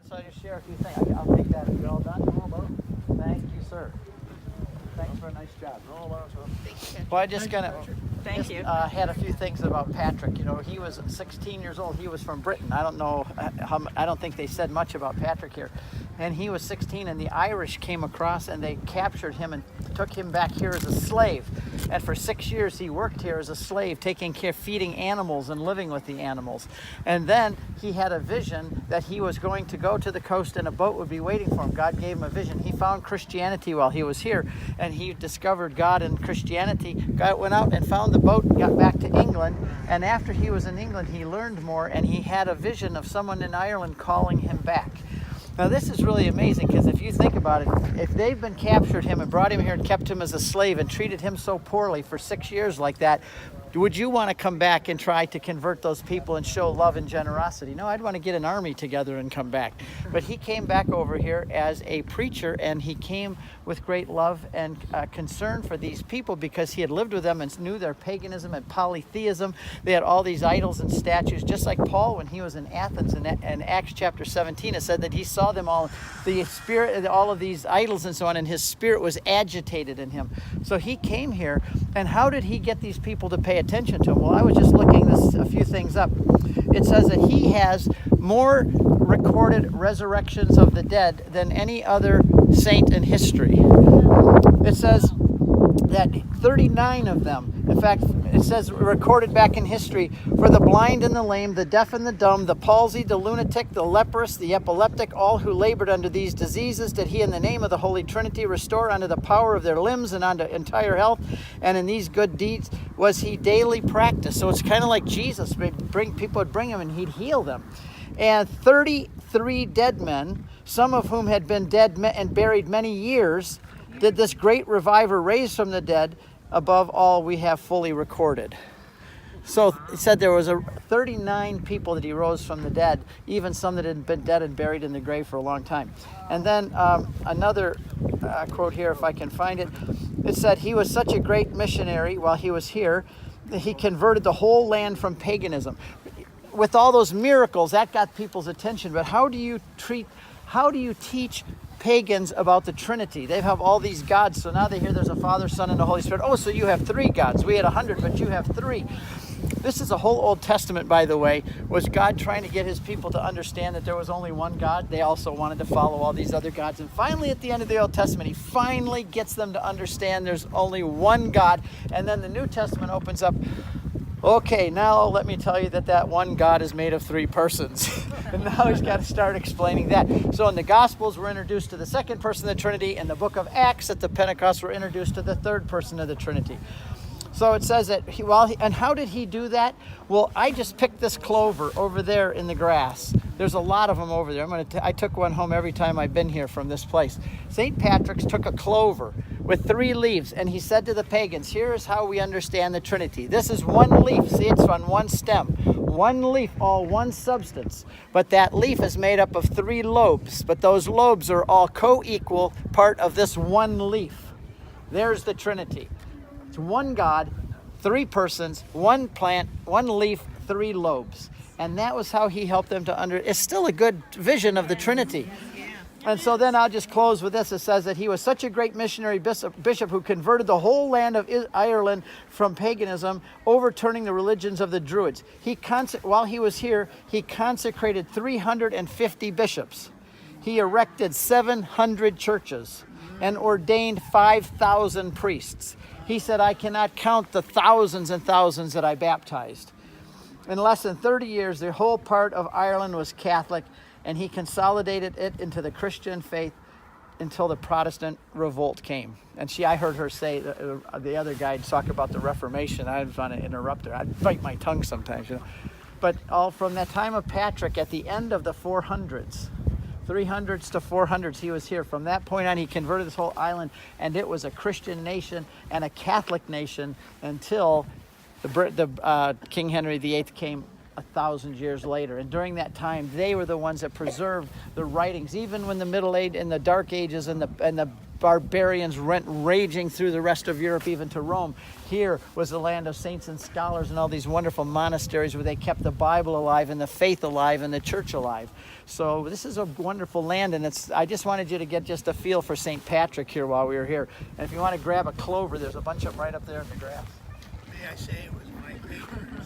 So I just share a few things. I'll take that. You're all done? Thank you, sir. Thanks for a nice job. Well, I just Thank you. had a few things about Patrick. You know, he was 16 years old. He was from Britain. I don't know I don't think they said much about Patrick here. And he was 16, and the Irish came across and they captured him and took him back here as a slave. And for 6 years he worked here as a slave, taking care, feeding animals and living with the animals. And then he had a vision that he was going to go to the coast and a boat would be waiting for him. God gave him a vision. He found Christianity while he was here, and he discovered God and Christianity. God went out and found the boat and got back to England. And after he was in England, he learned more, and he had a vision of someone in Ireland calling him back. Now this is really amazing, because if you think about it, if they've been captured him and brought him here and kept him as a slave and treated him so poorly for 6 years like that, would you want to come back and try to convert those people and show love and generosity? No, I'd want to get an army together and come back. But he came back over here as a preacher, and he came with great love and concern for these people, because he had lived with them and knew their paganism and polytheism. They had all these idols and statues, just like Paul when he was in Athens in Acts chapter 17. It said that he saw them all, the spirit, all of these idols and so on, and his spirit was agitated in him. So he came here, and how did he get these people to pay attention to him? Well, I was just looking a few things up. It says that he has more recorded resurrections of the dead than any other saint in history. It says that 39 of them, in fact, it says recorded back in history, for the blind and the lame, the deaf and the dumb, the palsied, the lunatic, the leprous, the epileptic, all who labored under these diseases, did he in the name of the Holy Trinity restore unto the power of their limbs and unto entire health, and in these good deeds was he daily practiced. So it's kind of like Jesus. People would bring him and he'd heal them. And 33 dead men, some of whom had been dead and buried many years, did this great reviver raise from the dead, above all we have fully recorded. So it said there was 39 people that he rose from the dead, even some that had been dead and buried in the grave for a long time. And then another quote here, if I can find it. It said he was such a great missionary while he was here that he converted the whole land from paganism. With all those miracles, that got people's attention. But how do you teach pagans about the Trinity? They have all these gods, so now they hear there's a Father, Son, and a Holy Spirit. Oh, so you have 3 gods. We had 100, but you have 3. This is a whole Old Testament, by the way. Was God trying to get his people to understand that there was only one God? They also wanted to follow all these other gods. And finally, at the end of the Old Testament, he finally gets them to understand there's only one God. And then the New Testament opens up. Okay, now let me tell you that one God is made of 3 persons. And now he's got to start explaining that. So in the Gospels, we're introduced to the second person of the Trinity. In the book of Acts, at the Pentecost, we're introduced to the third person of the Trinity. So it says that, and how did he do that? Well, I just picked this clover over there in the grass. There's a lot of them over there. I took one home every time I've been here from this place. St. Patrick's took a clover with 3 leaves, and he said to the pagans, here is how we understand the Trinity. This is one leaf. See, it's on one stem. One leaf, all one substance. But that leaf is made up of 3 lobes. But those lobes are all co-equal part of this one leaf. There's the Trinity. It's one God, 3 persons, one plant, one leaf, 3 lobes. And that was how he helped them to it's still a good vision of the Trinity. And so then I'll just close with this. It says that he was such a great missionary bishop who converted the whole land of Ireland from paganism, overturning the religions of the Druids. While he was here, he consecrated 350 bishops. He erected 700 churches and ordained 5,000 priests. He said, I cannot count the thousands and thousands that I baptized. In less than 30 years, the whole part of Ireland was Catholic, and he consolidated it into the Christian faith until the Protestant revolt came. And I heard her say, the other guy talk about the Reformation. I was going to interrupt her. I'd bite my tongue sometimes, But all from that time of Patrick, at the end of the 400s, 300s to 400s, he was here. From that point on, he converted this whole island, and it was a Christian nation and a Catholic nation until King Henry VIII came 1,000 years later. And during that time, they were the ones that preserved the writings. Even when the Middle Age and the Dark Ages and the barbarians went raging through the rest of Europe, even to Rome. Here was the land of saints and scholars and all these wonderful monasteries where they kept the Bible alive and the faith alive and the church alive. So this is a wonderful land, and I just wanted you to get just a feel for St. Patrick here while we were here. And if you want to grab a clover, there's a bunch of them right up there in the grass. May I say it was my favorite.